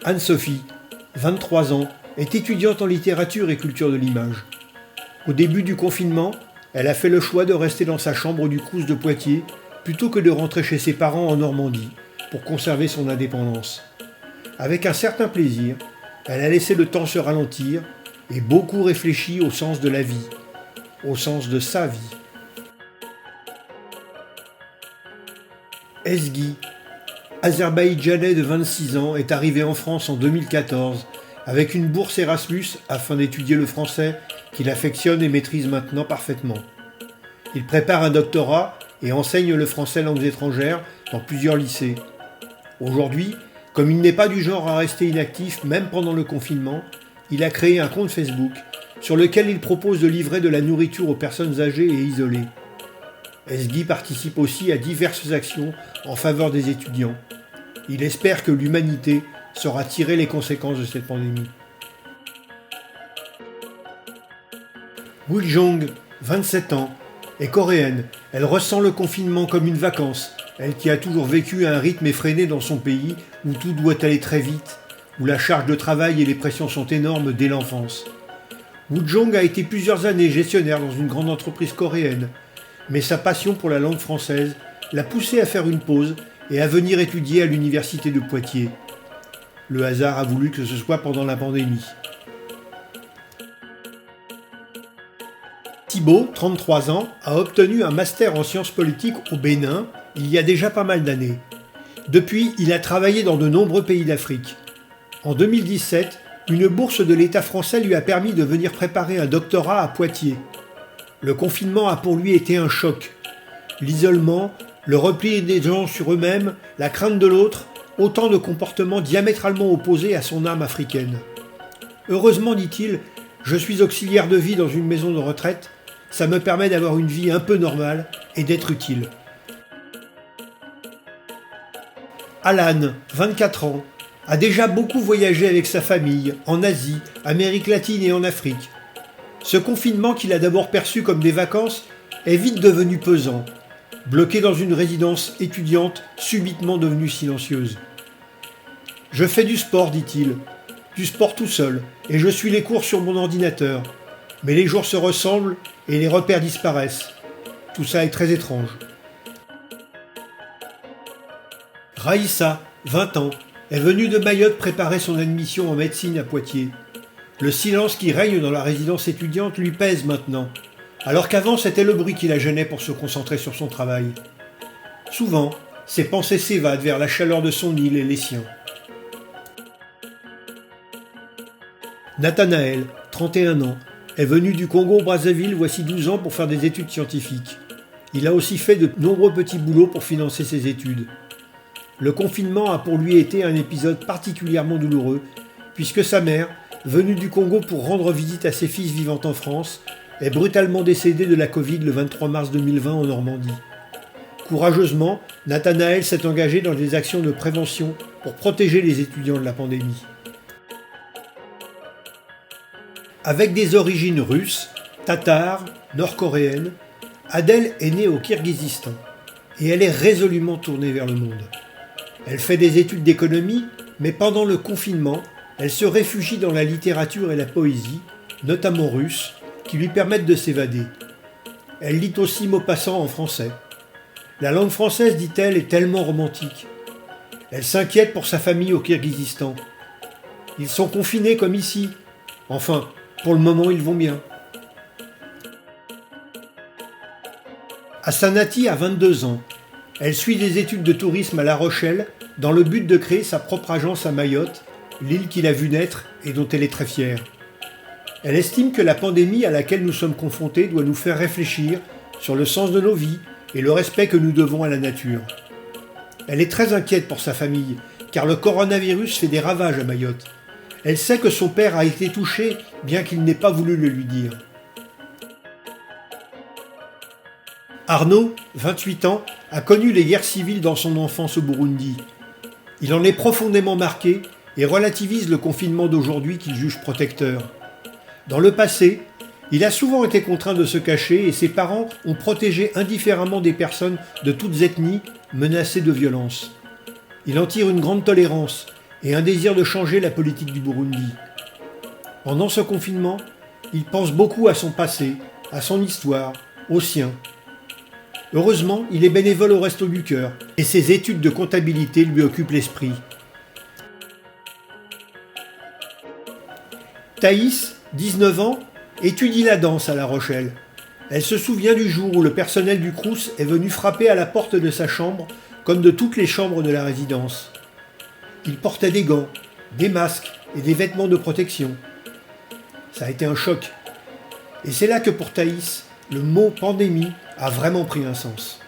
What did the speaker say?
Anne-Sophie, 23 ans, est étudiante en littérature et culture de l'image. Au début du confinement, elle a fait le choix de rester dans sa chambre du Crous de Poitiers plutôt que de rentrer chez ses parents en Normandie pour conserver son indépendance. Avec un certain plaisir, elle a laissé le temps se ralentir et beaucoup réfléchi au sens de la vie, au sens de sa vie. Ezgi, azerbaïdjanais de 26 ans, est arrivé en France en 2014 avec une bourse Erasmus afin d'étudier le français qu'il affectionne et maîtrise maintenant parfaitement. Il prépare un doctorat et enseigne le français langues étrangères dans plusieurs lycées. Aujourd'hui, comme il n'est pas du genre à rester inactif même pendant le confinement, il a créé un compte Facebook sur lequel il propose de livrer de la nourriture aux personnes âgées et isolées. Ezgi participe aussi à diverses actions en faveur des étudiants. Il espère que l'humanité saura tirer les conséquences de cette pandémie. Woojong, 27 ans, est coréenne. Elle ressent le confinement comme une vacance, elle qui a toujours vécu à un rythme effréné dans son pays où tout doit aller très vite, où la charge de travail et les pressions sont énormes dès l'enfance. Woojong a été plusieurs années gestionnaire dans une grande entreprise coréenne, mais sa passion pour la langue française l'a poussé à faire une pause et à venir étudier à l'université de Poitiers. Le hasard a voulu que ce soit pendant la pandémie. Thibaut, 33 ans, a obtenu un master en sciences politiques au Bénin il y a déjà pas mal d'années. Depuis, il a travaillé dans de nombreux pays d'Afrique. En 2017, une bourse de l'État français lui a permis de venir préparer un doctorat à Poitiers. Le confinement a pour lui été un choc. L'isolement, le repli des gens sur eux-mêmes, la crainte de l'autre, autant de comportements diamétralement opposés à son âme africaine. Heureusement, dit-il, je suis auxiliaire de vie dans une maison de retraite, ça me permet d'avoir une vie un peu normale et d'être utile. Alan, 24 ans, a déjà beaucoup voyagé avec sa famille, en Asie, Amérique latine et en Afrique. Ce confinement qu'il a d'abord perçu comme des vacances est vite devenu pesant. Bloqué dans une résidence étudiante subitement devenue silencieuse. Je fais du sport, dit-il. Du sport tout seul, et je suis les cours sur mon ordinateur. Mais les jours se ressemblent et les repères disparaissent. Tout ça est très étrange. Raïssa, 20 ans, est venue de Mayotte préparer son admission en médecine à Poitiers. Le silence qui règne dans la résidence étudiante lui pèse maintenant, alors qu'avant c'était le bruit qui la gênait pour se concentrer sur son travail. Souvent, ses pensées s'évadent vers la chaleur de son île et les siens. Nathanaël, 31 ans, est venu du Congo-Brazzaville voici 12 ans pour faire des études scientifiques. Il a aussi fait de nombreux petits boulots pour financer ses études. Le confinement a pour lui été un épisode particulièrement douloureux, puisque sa mère, venue du Congo pour rendre visite à ses fils vivant en France, est brutalement décédée de la Covid le 23 mars 2020 en Normandie. Courageusement, Nathanaël s'est engagé dans des actions de prévention pour protéger les étudiants de la pandémie. Avec des origines russes, tatares, nord-coréennes, Adèle est née au Kirghizistan et elle est résolument tournée vers le monde. Elle fait des études d'économie, mais pendant le confinement, elle se réfugie dans la littérature et la poésie, notamment russe, qui lui permettent de s'évader. Elle lit aussi Maupassant en français. La langue française, dit-elle, est tellement romantique. Elle s'inquiète pour sa famille au Kirghizistan. Ils sont confinés comme ici. Enfin, pour le moment, ils vont bien. Hassanati a 22 ans. Elle suit des études de tourisme à La Rochelle dans le but de créer sa propre agence à Mayotte, l'île qu'il a vue naître et dont elle est très fière. Elle estime que la pandémie à laquelle nous sommes confrontés doit nous faire réfléchir sur le sens de nos vies et le respect que nous devons à la nature. Elle est très inquiète pour sa famille, car le coronavirus fait des ravages à Mayotte. Elle sait que son père a été touché, bien qu'il n'ait pas voulu le lui dire. Arnaud, 28 ans, a connu les guerres civiles dans son enfance au Burundi. Il en est profondément marqué et relativise le confinement d'aujourd'hui qu'il juge protecteur. Dans le passé, il a souvent été contraint de se cacher et ses parents ont protégé indifféremment des personnes de toutes ethnies menacées de violence. Il en tire une grande tolérance et un désir de changer la politique du Burundi. Pendant ce confinement, il pense beaucoup à son passé, à son histoire, au sien. Heureusement, il est bénévole au Resto du Cœur et ses études de comptabilité lui occupent l'esprit. Thaïs, 19 ans, étudie la danse à La Rochelle. Elle se souvient du jour où le personnel du Crous est venu frapper à la porte de sa chambre, comme de toutes les chambres de la résidence. Il portait des gants, des masques et des vêtements de protection. Ça a été un choc. Et c'est là que pour Thaïs, le mot pandémie a vraiment pris un sens.